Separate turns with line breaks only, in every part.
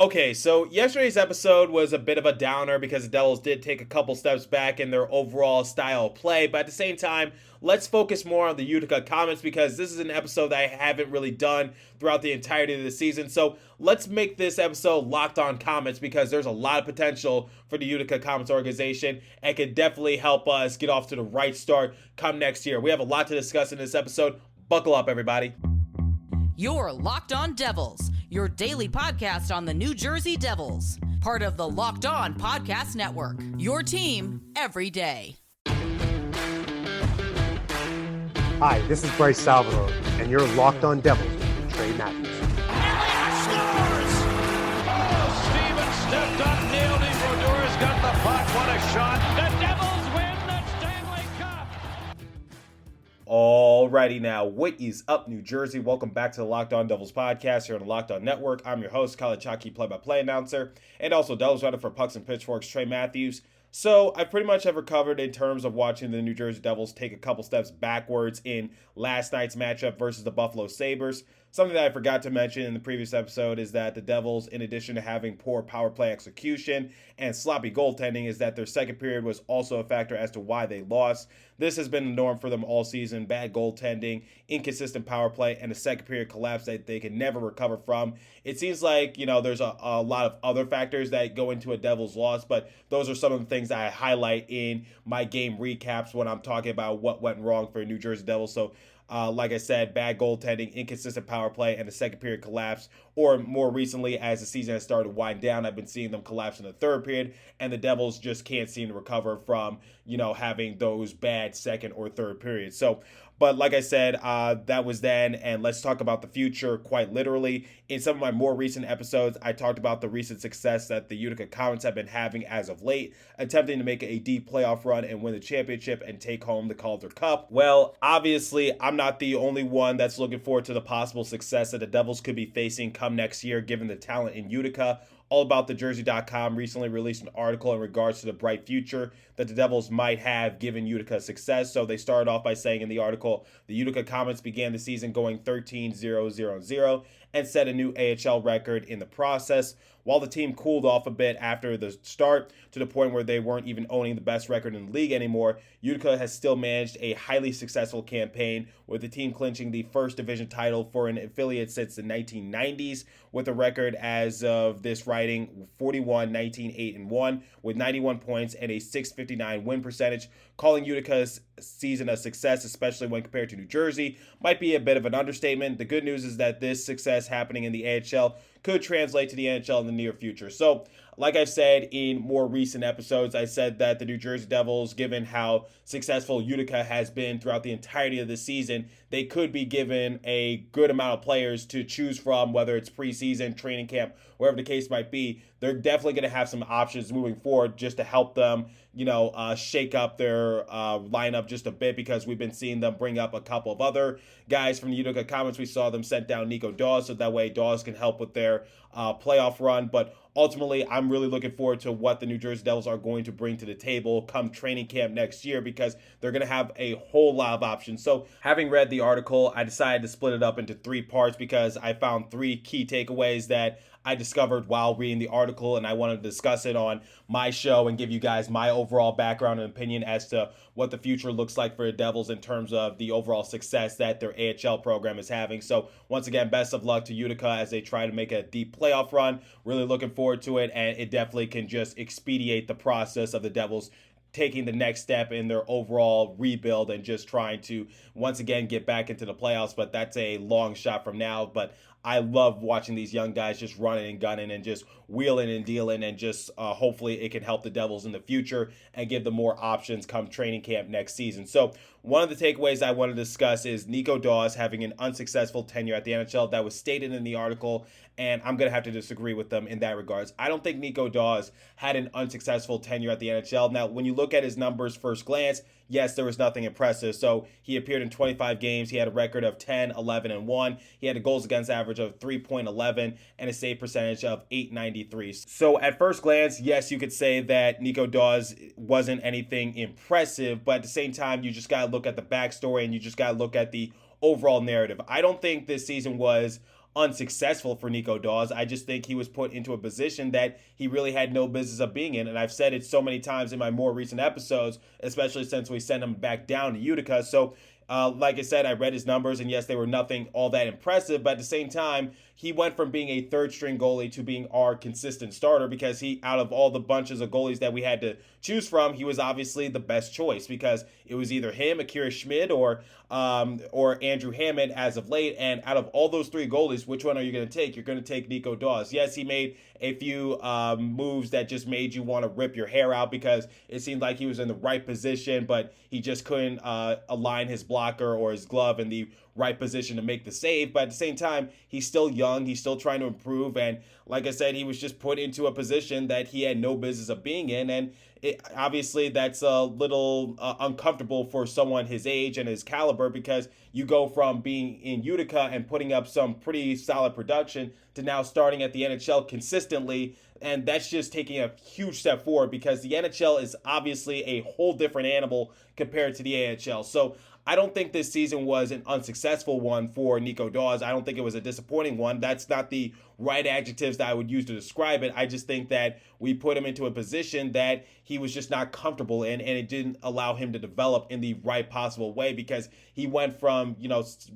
Okay, so yesterday's episode was a bit of a downer because the Devils did take a couple steps back in their overall style of play, but at the same time, let's focus more on the Utica Comets because this is an episode that I haven't really done throughout the entirety of the season. So let's make this episode Locked On Comets because there's a lot of potential for the Utica Comets organization and can definitely help us get off to the right start come next year. We have a lot to discuss in this episode. Buckle up, everybody.
You're Locked On Devils, your daily podcast on the New Jersey Devils. Part of the Locked On Podcast Network, your team every day.
Hi, this is Bryce Salvador, and you're Locked On Devils with Trey Matthews.
Elliott scores! Oh, Stevens stepped up, nailed it. Brodor's got the puck. What a shot. The Devils win the Stanley Cup.
Alrighty now, what is up, New Jersey? Welcome back to the Locked On Devils podcast here on the Locked On Network. I'm your host, Kyle Chaki, play-by-play announcer, and also Devils writer for Pucks and Pitchforks, Trey Matthews. So I pretty much have recovered in terms of watching the New Jersey Devils take a couple steps backwards in last night's matchup versus the Buffalo Sabres. Something that I forgot to mention in the previous episode is that the Devils, in addition to having poor power play execution and sloppy goaltending, is that their second period was also a factor as to why they lost. This has been the norm for them all season: bad goaltending, inconsistent power play, and a second period collapse that they can never recover from. It seems like, there's a lot of other factors that go into a Devils loss, but those are some of the things that I highlight in my game recaps when I'm talking about what went wrong for New Jersey Devils. So like I said, bad goaltending, inconsistent power play, and a second period collapse. Or more recently, as the season has started to wind down, I've been seeing them collapse in the third period, and the Devils just can't seem to recover from, having those bad second or third periods. But like I said, that was then, and let's talk about the future quite literally. In some of my more recent episodes, I talked about the recent success that the Utica Comets have been having as of late, attempting to make a deep playoff run and win the championship and take home the Calder Cup. Well, obviously, I'm not the only one that's looking forward to the possible success that the Devils could be facing come next year, given the talent in Utica. AllAboutTheJersey.com recently released an article in regards to the bright future that the Devils might have given Utica success. So they started off by saying in the article, the Utica Comets began the season going 13-0-0-0 and set a new AHL record in the process. While the team cooled off a bit after the start to the point where they weren't even owning the best record in the league anymore, Utica has still managed a highly successful campaign, with the team clinching the first division title for an affiliate since the 1990s, with a record as of this writing 41-19-8-1 with 91 points and a .659 win percentage. Calling Utica's season a success, especially when compared to New Jersey, might be a bit of an understatement. The good news is that this success happening in the AHL could translate to the NHL in the near future. So, like I've said in more recent episodes, I said that the New Jersey Devils, given how successful Utica has been throughout the entirety of the season, they could be given a good amount of players to choose from, whether it's preseason, training camp, wherever the case might be. They're definitely going to have some options moving forward just to help them, shake up their lineup just a bit, because we've been seeing them bring up a couple of other guys from the Utica Comets. We saw them sent down Nico so that way Dawes can help with their playoff run. But ultimately, I'm really looking forward to what the New Jersey Devils are going to bring to the table come training camp next year, because they're going to have a whole lot of options. So having read the article, I decided to split it up into three parts because I found three key takeaways that I discovered while reading the article, and I wanted to discuss it on my show and give you guys my overall background and opinion as to what the future looks like for the Devils in terms of the overall success that their AHL program is having. So once again, best of luck to Utica as they try to make a deep playoff run. Really looking forward to it, and it definitely can just expedite the process of the Devils taking the next step in their overall rebuild and just trying to once again get back into the playoffs. But that's a long shot from now. But I love watching these young guys just running and gunning and just wheeling and dealing, and just hopefully it can help the Devils in the future and give them more options come training camp next season. So one of the takeaways I want to discuss is Nico having an unsuccessful tenure at the NHL. That was stated in the article, and I'm going to have to disagree with them in that regards. I don't think Nico had an unsuccessful tenure at the NHL. Now, when you look at his numbers first glance, yes, there was nothing impressive. So he appeared in 25 games. He had a record of 10, 11, and 1. He had a goals against average of 3.11 and a save percentage of .893. So at first glance, yes, you could say that Nico wasn't anything impressive, but at the same time, you just got to look at the backstory and you just got to look at the overall narrative. I don't think this season was unsuccessful for Nico Dawes. I just think he was put into a position that he really had no business of being in. And I've said it so many times in my more recent episodes, especially since we sent him back down to Utica. So like I said, I read his numbers, and yes, they were nothing all that impressive, but at the same time, he went from being a third-string goalie to being our consistent starter because he, out of all the bunches of goalies that we had to choose from, he was obviously the best choice because it was either him, Akira Schmid, or Andrew Hammond as of late. And out of all those three goalies, which one are you going to take? You're going to take Nico Dawes. Yes, he made a few moves that just made you want to rip your hair out because it seemed like he was in the right position, but he just couldn't align his blocker or his glove in the right position to make the save. But at the same time, he's still young. He's still trying to improve. And like I said, he was just put into a position that he had no business of being in. And obviously, that's a little uncomfortable for someone his age and his caliber because you go from being in Utica and putting up some pretty solid production to now starting at the NHL consistently. And that's just taking a huge step forward because the NHL is obviously a whole different animal compared to the AHL. So I don't think this season was an unsuccessful one for Nico Dawes. I don't think it was a disappointing one. That's not the right adjectives that I would use to describe it. I just think that we put him into a position that he was just not comfortable in, and it didn't allow him to develop in the right possible way because he went from,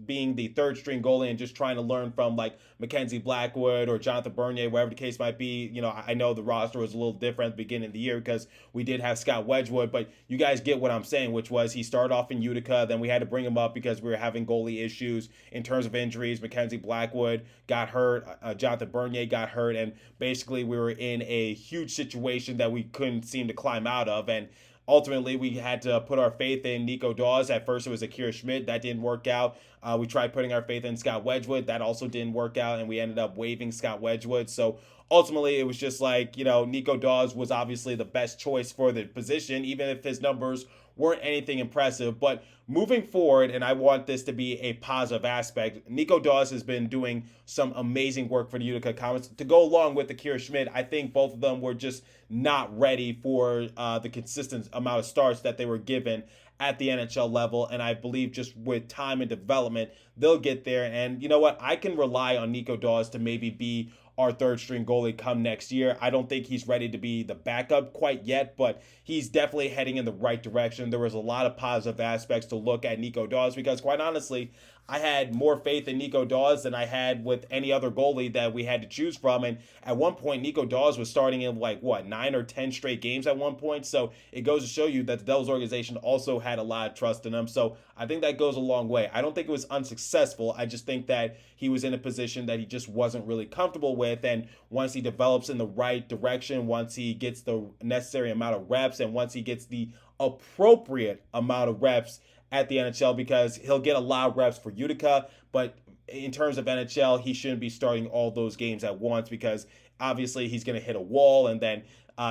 being the third string goalie and just trying to learn from like Mackenzie Blackwood or Jonathan Bernier, wherever the case might be. I know the roster was a little different at the beginning of the year because we did have Scott Wedgwood, but you guys get what I'm saying, which was he started off in Utica, then we had to bring him up because we were having goalie issues in terms of injuries. Mackenzie Blackwood got hurt, Jonathan Bernier got hurt, and basically we were in a huge situation that we couldn't seem to climb out of. And ultimately, we had to put our faith in Nico Dawes. At first, it was Akira Schmid. That didn't work out. We tried putting our faith in Scott Wedgwood. That also didn't work out, and we ended up waiving Scott Wedgwood. So ultimately, it was just like, Nico Dawes was obviously the best choice for the position, even if his numbers weren't anything impressive. But moving forward, and I want this to be a positive aspect, Nico Dawes has been doing some amazing work for the Utica Comets. To go along with Akira Schmid, I think both of them were just not ready for the consistent amount of starts that they were given at the NHL level. And I believe just with time and development, they'll get there. And you know what? I can rely on Nico Dawes to maybe be our third string goalie come next year. I don't think he's ready to be the backup quite yet, but he's definitely heading in the right direction. There was a lot of positive aspects to look at Nico Dawes because quite honestly, I had more faith in Nico Dawes than I had with any other goalie that we had to choose from. And at one point, Nico Dawes was starting in 9 or 10 straight games at one point. So it goes to show you that the Devils organization also had a lot of trust in him. So I think that goes a long way. I don't think it was unsuccessful. I just think that he was in a position that he just wasn't really comfortable with. And once he develops in the right direction, once he gets the necessary amount of reps, and once he gets the appropriate amount of reps at the NHL, because he'll get a lot of reps for Utica, but in terms of NHL, he shouldn't be starting all those games at once because obviously he's going to hit a wall and then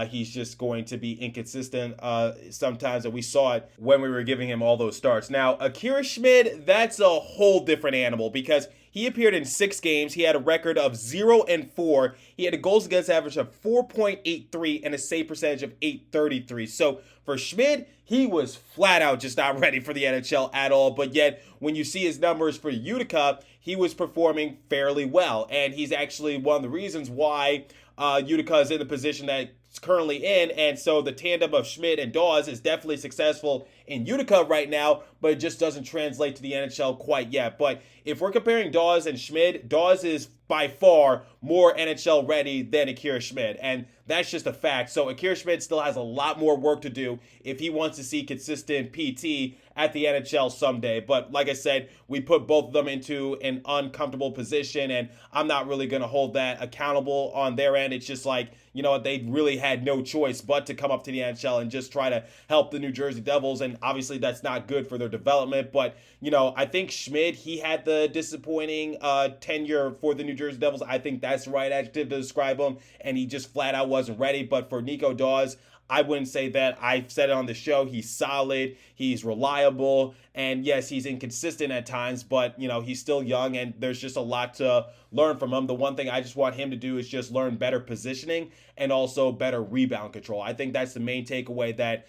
he's just going to be inconsistent sometimes, and we saw it when we were giving him all those starts. Now, Akira Schmid, that's a whole different animal because he appeared in 6 games. He had a record of 0-4. He had a goals against average of 4.83 and a save percentage of .833. So for Schmid, he was flat out just not ready for the NHL at all. But yet, when you see his numbers for Utica, he was performing fairly well. And he's actually one of the reasons why Utica is in the position that it's currently in. And so the tandem of Schmid and Dawes is definitely successful in Utica right now, but it just doesn't translate to the NHL quite yet. But if we're comparing Dawes and Schmid, Dawes is by far more NHL ready than Akira Schmid, and that's just a fact. So Akira Schmid still has a lot more work to do if he wants to see consistent PT at the NHL someday. But like I said, we put both of them into an uncomfortable position, and I'm not really going to hold that accountable on their end. It's just like, they really had no choice but to come up to the NHL and just try to help the New Jersey Devils, and obviously that's not good for their development. But, I think Schmid, he had the disappointing tenure for the New Jersey Devils. I think that's the right adjective to describe him, and he just flat out wasn't ready. But for Nico Dawes, I wouldn't say that. I've said it on the show. He's solid. He's reliable. And yes, he's inconsistent at times, but, he's still young and there's just a lot to learn from him. The one thing I just want him to do is just learn better positioning and also better rebound control. I think that's the main takeaway that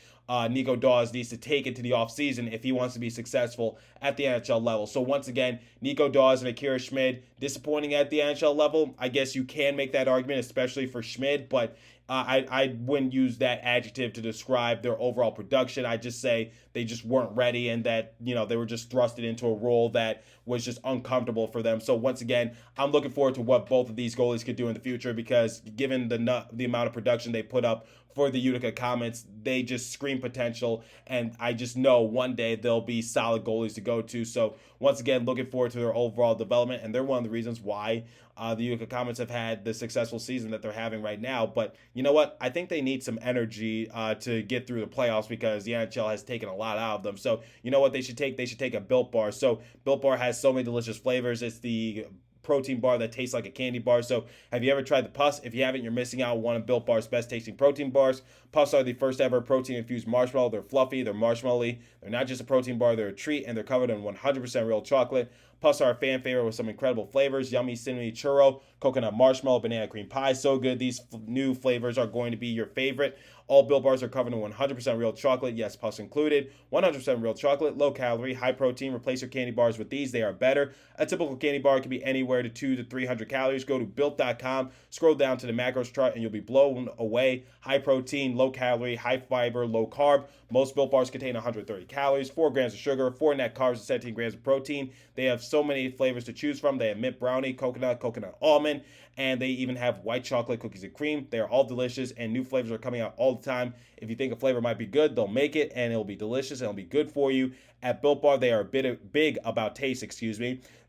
Nico Dawes needs to take into the offseason if he wants to be successful at the NHL level. So once again, Nico Dawes and Akira Schmid disappointing at the NHL level. I guess you can make that argument, especially for Schmid, but I wouldn't use that adjective to describe their overall production. I just say they just weren't ready and that, they were just thrusted into a role that was just uncomfortable for them. So once again, I'm looking forward to what both of these goalies could do in the future because given the amount of production they put up for the Utica Comets, they just scream potential, and I just know one day they'll be solid goalies to go to. So once again, looking forward to their overall development, and they're one of the reasons why the Utica Comets have had the successful season that they're having right now. But you know what? I think they need some energy to get through the playoffs because the NHL has taken a lot out of them. So you know what they should take? They should take a Built Bar. So Built Bar has so many delicious flavors. It's the protein bar that tastes like a candy bar. So have you ever tried the Puffs? If you haven't, you're missing out on one of Built Bar's best tasting protein bars. Puffs are the first ever protein infused marshmallow. They're fluffy, they're marshmallowy. They're not just a protein bar, they're a treat, and they're covered in 100% real chocolate. Puffs are a fan favorite with some incredible flavors: yummy cinnamon churro, coconut marshmallow, banana cream pie. So good. These new flavors are going to be your favorite. All Built Bars are covered in 100% real chocolate. Yes, Puffs included. 100% real chocolate, low calorie, high protein. Replace your candy bars with these. They are better. A typical candy bar can be anywhere to 200 to 300 calories. Go to Built.com, scroll down to the macros chart, and you'll be blown away. High protein, low calorie, high fiber, low carb. Most Built Bars contain 130 calories, 4 grams of sugar, 4 net carbs, and 17 grams of protein. They have so many flavors to choose from. They have mint brownie, coconut almond, and they even have white chocolate cookies and cream. They are all delicious, and new flavors are coming out all the time. If you think a flavor might be good, they'll make it, and it'll be delicious, and it'll be good for you. At Built Bar, they are a bit big about taste,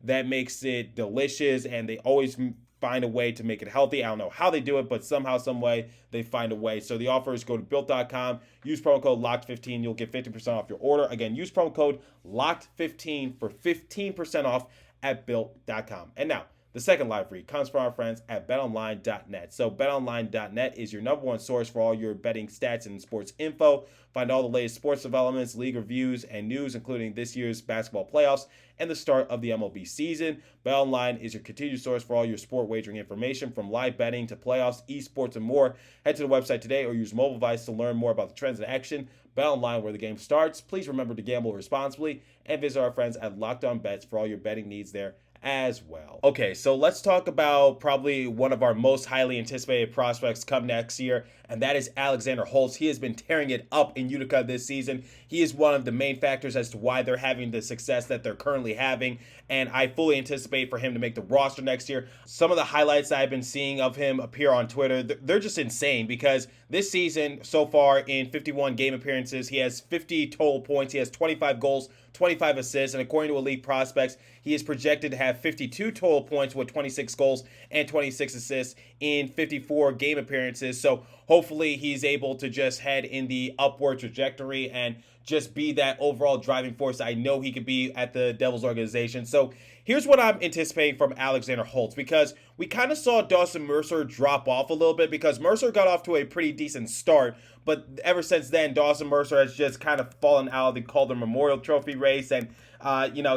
That makes it delicious, and they always find a way to make it healthy. I don't know how they do it, but somehow, some way, they find a way. So the offer is go to Built.com, use promo code LOCKED15. You'll get 50% off your order. Again, use promo code LOCKED15 for 15% off at Built.com. And now, the second live read comes from our friends at BetOnline.net. So BetOnline.net is your number one source for all your betting stats and sports info. Find all the latest sports developments, league reviews, and news, including this year's basketball playoffs and the start of the MLB season. BetOnline is your continued source for all your sport wagering information, from live betting to playoffs, esports, and more. Head to the website today or use mobile device to learn more about the trends in action. BetOnline, where the game starts. Please remember to gamble responsibly and visit our friends at Locked On Bets for all your betting needs there as well. Okay, so let's talk about probably one of our most highly anticipated prospects come next year, and that is Alexander Holtz. He has been tearing it up in Utica this season. He is one of the main factors as to why they're having the success that they're currently having, and I fully anticipate for him to make the roster next year. Some of the highlights I've been seeing of him appear on Twitter, they're just insane, because this season, so far in 51 game appearances, he has 50 total points, he has 25 goals, 25 assists, and according to Elite Prospects, he is projected to have 52 total points with 26 goals and 26 assists in 54 game appearances. So hopefully he's able to just head in the upward trajectory and just be that overall driving force I know he could be at the Devils organization. So here's what I'm anticipating from Alexander Holtz, because we kind of saw Dawson Mercer drop off a little bit, because Mercer got off to a pretty decent start, but ever since then, Dawson Mercer has just kind of fallen out of the Calder Memorial Trophy race, and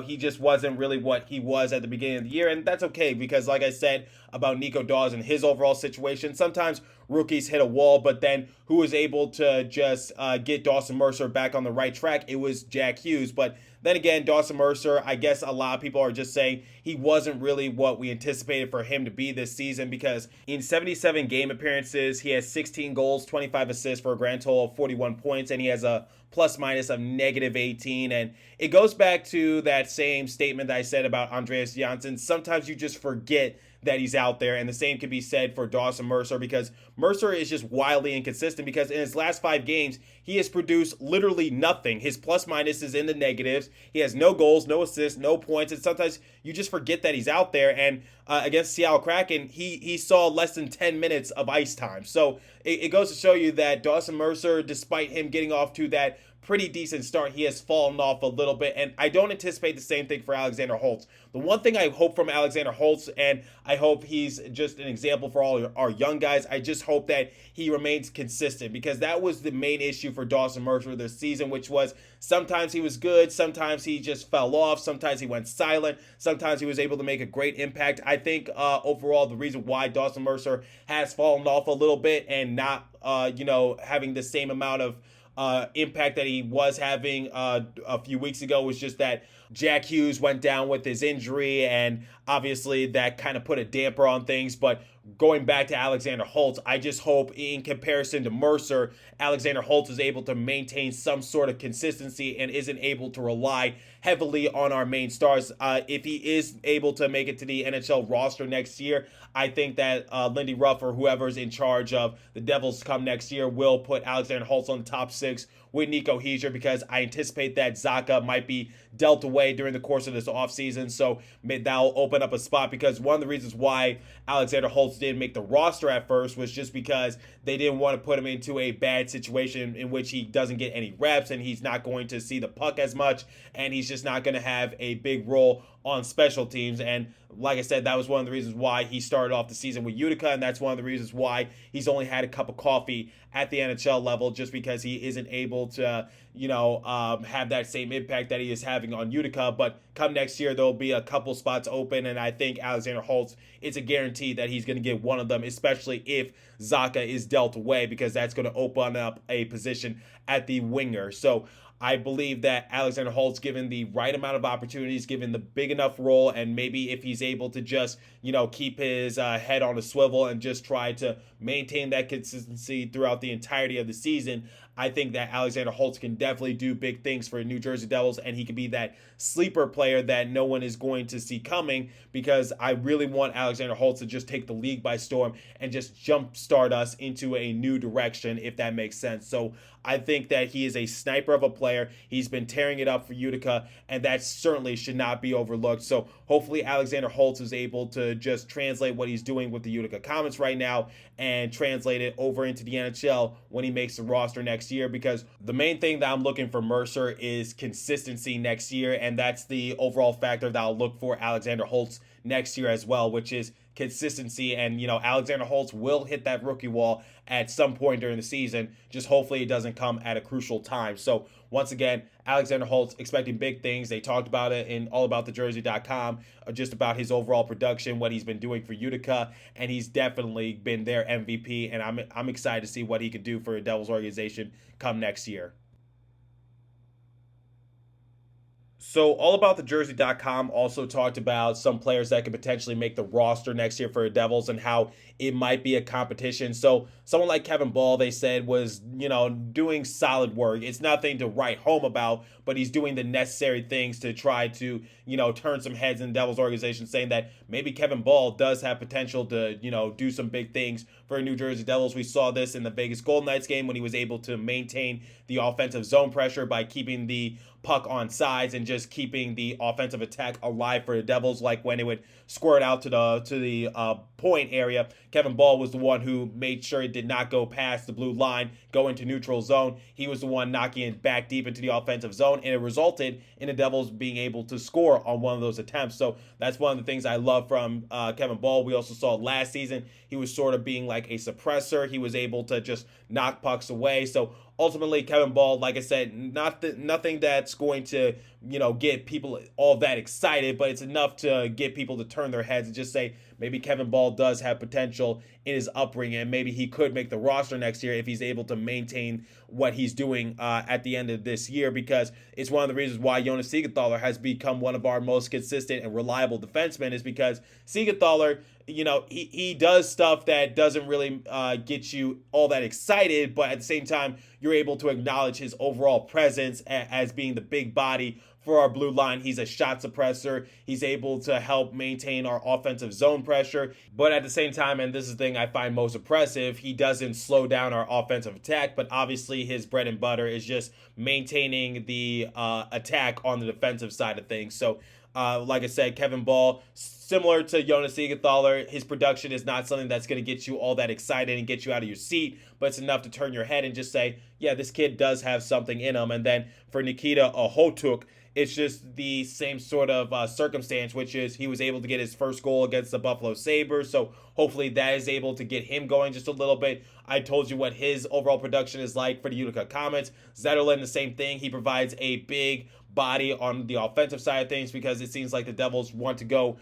he just wasn't really what he was at the beginning of the year, and that's okay, because like I said about Nico Dawes and his overall situation, sometimes rookies hit a wall, but then who was able to just get Dawson Mercer back on the right track? It was Jack Hughes. But then again, Dawson Mercer, I guess a lot of people are just saying he wasn't really what we anticipated for him to be this season, because in 77 game appearances, he has 16 goals, 25 assists for a grand total of 41 points, and he has a plus minus of -18. And it goes back to that same statement that I said about Andreas Janssen. Sometimes you just forget that he's out there, and the same can be said for Dawson Mercer, because Mercer is just wildly inconsistent, because in his last 5 games, he has produced literally nothing. His plus minus is in the negatives. He has no goals, no assists, no points, and sometimes you just forget that he's out there. And against Seattle Kraken, he saw less than 10 minutes of ice time. So it goes to show you that Dawson Mercer, despite him getting off to that pretty decent start, he has fallen off a little bit, and I don't anticipate the same thing for Alexander Holtz. The one thing I hope from Alexander Holtz, and I hope he's just an example for all our young guys, I just hope that he remains consistent, because that was the main issue for Dawson Mercer this season, which was sometimes he was good, sometimes he just fell off, sometimes he went silent, sometimes he was able to make a great impact. I think overall the reason why Dawson Mercer has fallen off a little bit and not having the same amount of impact that he was having a few weeks ago was just that Jack Hughes went down with his injury, and obviously that kind of put a damper on things. But going back to Alexander Holtz, I just hope in comparison to Mercer, Alexander Holtz is able to maintain some sort of consistency and isn't able to rely heavily on our main stars. If he is able to make it to the NHL roster next year, I think that Lindy Ruff or whoever's in charge of the Devils come next year will put Alexander Holtz on the top 6 with Nico, because I anticipate that Zacha might be dealt away during the course of this offseason. So that'll open up a spot, because one of the reasons why Alexander Holtz didn't make the roster at first was just because they didn't want to put him into a bad situation in which he doesn't get any reps and he's not going to see the puck as much, and he's just not going to have a big role on special teams. And like I said, that was one of the reasons why he started off the season with Utica, and that's one of the reasons why he's only had a cup of coffee at the NHL level, just because he isn't able to, have that same impact that he is having on Utica. But come next year, there'll be a couple spots open, and I think Alexander Holtz, it's a guarantee that he's going to get one of them, especially if Zacha is dealt away, because that's going to open up a position at the winger. So I believe that Alexander Holtz, given the right amount of opportunities, given the big enough role, and maybe if he's able to just, keep his head on a swivel and just try to maintain that consistency throughout the entirety of the season, I think that Alexander Holtz can definitely do big things for New Jersey Devils, and he could be that sleeper player that no one is going to see coming, because I really want Alexander Holtz to just take the league by storm and just jumpstart us into a new direction, if that makes sense. So I think that he is a sniper of a player. He's been tearing it up for Utica, and that certainly should not be overlooked. So hopefully Alexander Holtz is able to just translate what he's doing with the Utica Comets right now and translate it over into the NHL when he makes the roster next year, because the main thing that I'm looking for Mercer is consistency next year, and that's the overall factor that I'll look for Alexander Holtz next year as well, which is consistency. And Alexander Holtz will hit that rookie wall at some point during the season, just hopefully it doesn't come at a crucial time. So once again, Alexander Holtz expecting big things. They talked about it in allaboutthejersey.com, just about his overall production, what he's been doing for Utica, and he's definitely been their MVP, and I'm excited to see what he could do for a Devils organization come next year. So allaboutthejersey.com also talked about some players that could potentially make the roster next year for the Devils and how it might be a competition. So someone like Kevin Ball, they said, was, doing solid work. It's nothing to write home about, but he's doing the necessary things to try to, turn some heads in the Devils organization, saying that maybe Kevin Ball does have potential to, do some big things for New Jersey Devils. We saw this in the Vegas Golden Knights game when he was able to maintain the offensive zone pressure by keeping the puck on sides and just keeping the offensive attack alive for the Devils. Like when it would squirt out to the point area, Kevin Ball was the one who made sure it did not go past the blue line, go into neutral zone. He was the one knocking it back deep into the offensive zone, and it resulted in the Devils being able to score on one of those attempts. So that's one of the things I love from Kevin Ball. We also saw last season he was sort of being like a suppressor. He was able to just knock pucks away. So ultimately, Kevin Ball, like I said, nothing that's going to, get people all that excited, but it's enough to get people to turn their heads and just say, maybe Kevin Ball does have potential in his upbringing, and maybe he could make the roster next year if he's able to maintain what he's doing at the end of this year, because it's one of the reasons why Jonas Siegenthaler has become one of our most consistent and reliable defensemen, is because Siegenthaler, he does stuff that doesn't really get you all that excited, but at the same time, you're able to acknowledge his overall presence as being the big body for our blue line. He's a shot suppressor. He's able to help maintain our offensive zone pressure. But at the same time, and this is the thing I find most impressive, he doesn't slow down our offensive attack. But obviously his bread and butter is just maintaining the attack on the defensive side of things. So Like I said, Kevin Ball, similar to Jonas Siegenthaler, his production is not something that's going to get you all that excited and get you out of your seat, but it's enough to turn your head and just say, yeah, this kid does have something in him. And then for Nikita Ahotuk, it's just the same sort of circumstance, which is he was able to get his first goal against the Buffalo Sabres. So hopefully that is able to get him going just a little bit. I told you what his overall production is like for the Utica Comets. Zetterlund, the same thing. He provides a big body on the offensive side of things because it seems like the Devils want to go,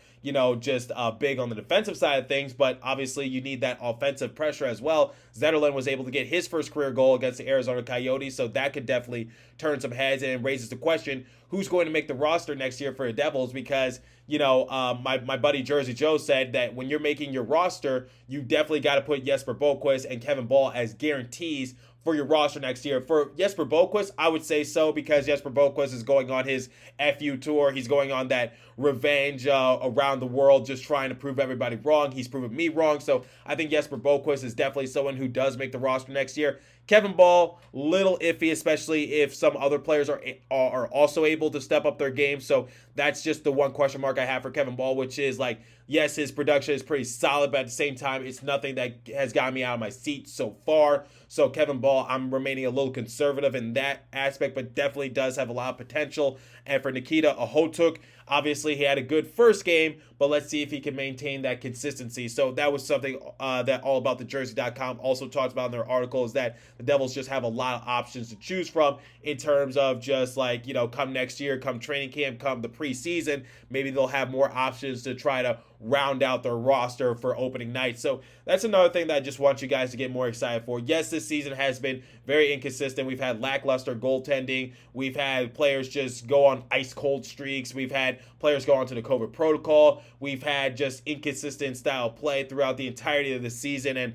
just big on the defensive side of things, but obviously you need that offensive pressure as well. Zetterlund was able to get his first career goal against the Arizona Coyotes, so that could definitely turn some heads, and it raises the question, who's going to make the roster next year for the Devils? Because, my buddy Jersey Joe said that when you're making your roster, you definitely got to put Jesper Boquist and Kevin Ball as guarantees for your roster next year. For Jesper Boquist, I would say so, because Jesper Boquist is going on his FU tour. He's going on that revenge around the world, just trying to prove everybody wrong. He's proven me wrong. So I think Jesper Boquist is definitely someone who does make the roster next year. Kevin Ball, little iffy, especially if some other players are also able to step up their game. So that's just the one question mark I have for Kevin Ball, which is like, yes, his production is pretty solid, but at the same time, it's nothing that has gotten me out of my seat so far. So Kevin Ball, I'm remaining a little conservative in that aspect, but definitely does have a lot of potential. And for Nikita Ahotuk, obviously he had a good first game, but let's see if he can maintain that consistency. So that was something that allaboutthejersey.com also talks about in their article, is that the Devils just have a lot of options to choose from in terms of just like, come next year, come training camp, come the preseason, maybe they'll have more options to try to round out their roster for opening night. So that's another thing that I just want you guys to get more excited for. Yes, this season has been very inconsistent. We've had lackluster goaltending. We've had players just go on ice cold streaks. We've had players go onto the COVID protocol. We've had just inconsistent style play throughout the entirety of the season. And,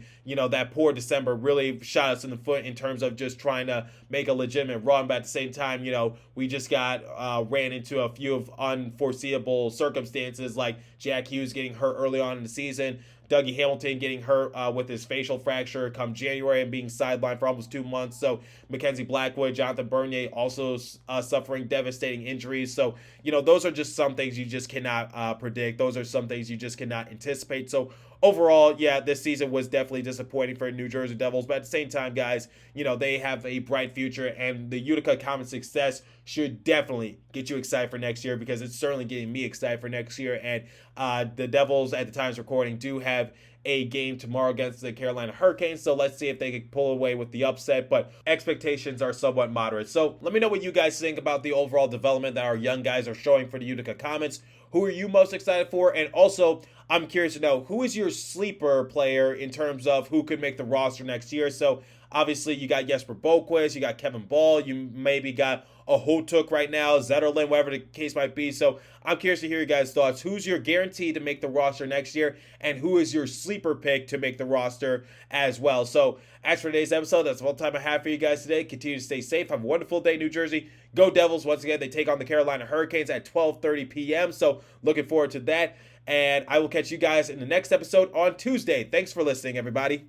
that poor December really shot us in the foot in terms of just trying to make a legitimate run. But at the same time, we just ran into a few of unforeseeable circumstances, like Jack Hughes getting hurt early on in the season, Dougie Hamilton getting hurt with his facial fracture come January and being sidelined for almost 2 months. So Mackenzie Blackwood, Jonathan Bernier also suffering devastating injuries. So, those are just some things you just cannot predict. Those are some things you just cannot anticipate. So overall, yeah, this season was definitely disappointing for New Jersey Devils. But at the same time, guys, they have a bright future, and the Utica Comets success should definitely get you excited for next year, because it's certainly getting me excited for next year. And the Devils, at the time's recording, do have a game tomorrow against the Carolina Hurricanes, so let's see if they can pull away with the upset, but expectations are somewhat moderate. So let me know what you guys think about the overall development that our young guys are showing for the Utica Comets. Who are you most excited for? And also, I'm curious to know, who is your sleeper player in terms of who could make the roster next year? So obviously you got Jesper Boquist, you got Kevin Ball, you maybe got Ahotuk right now, Zetterlund, whatever the case might be. So I'm curious to hear your guys' thoughts. Who's your guarantee to make the roster next year, and who is your sleeper pick to make the roster as well? So as for today's episode, that's all the time I have for you guys today. Continue to stay safe. Have a wonderful day, New Jersey. Go Devils. Once again, they take on the Carolina Hurricanes at 12:30 p.m. So looking forward to that. And I will catch you guys in the next episode on Tuesday. Thanks for listening, everybody.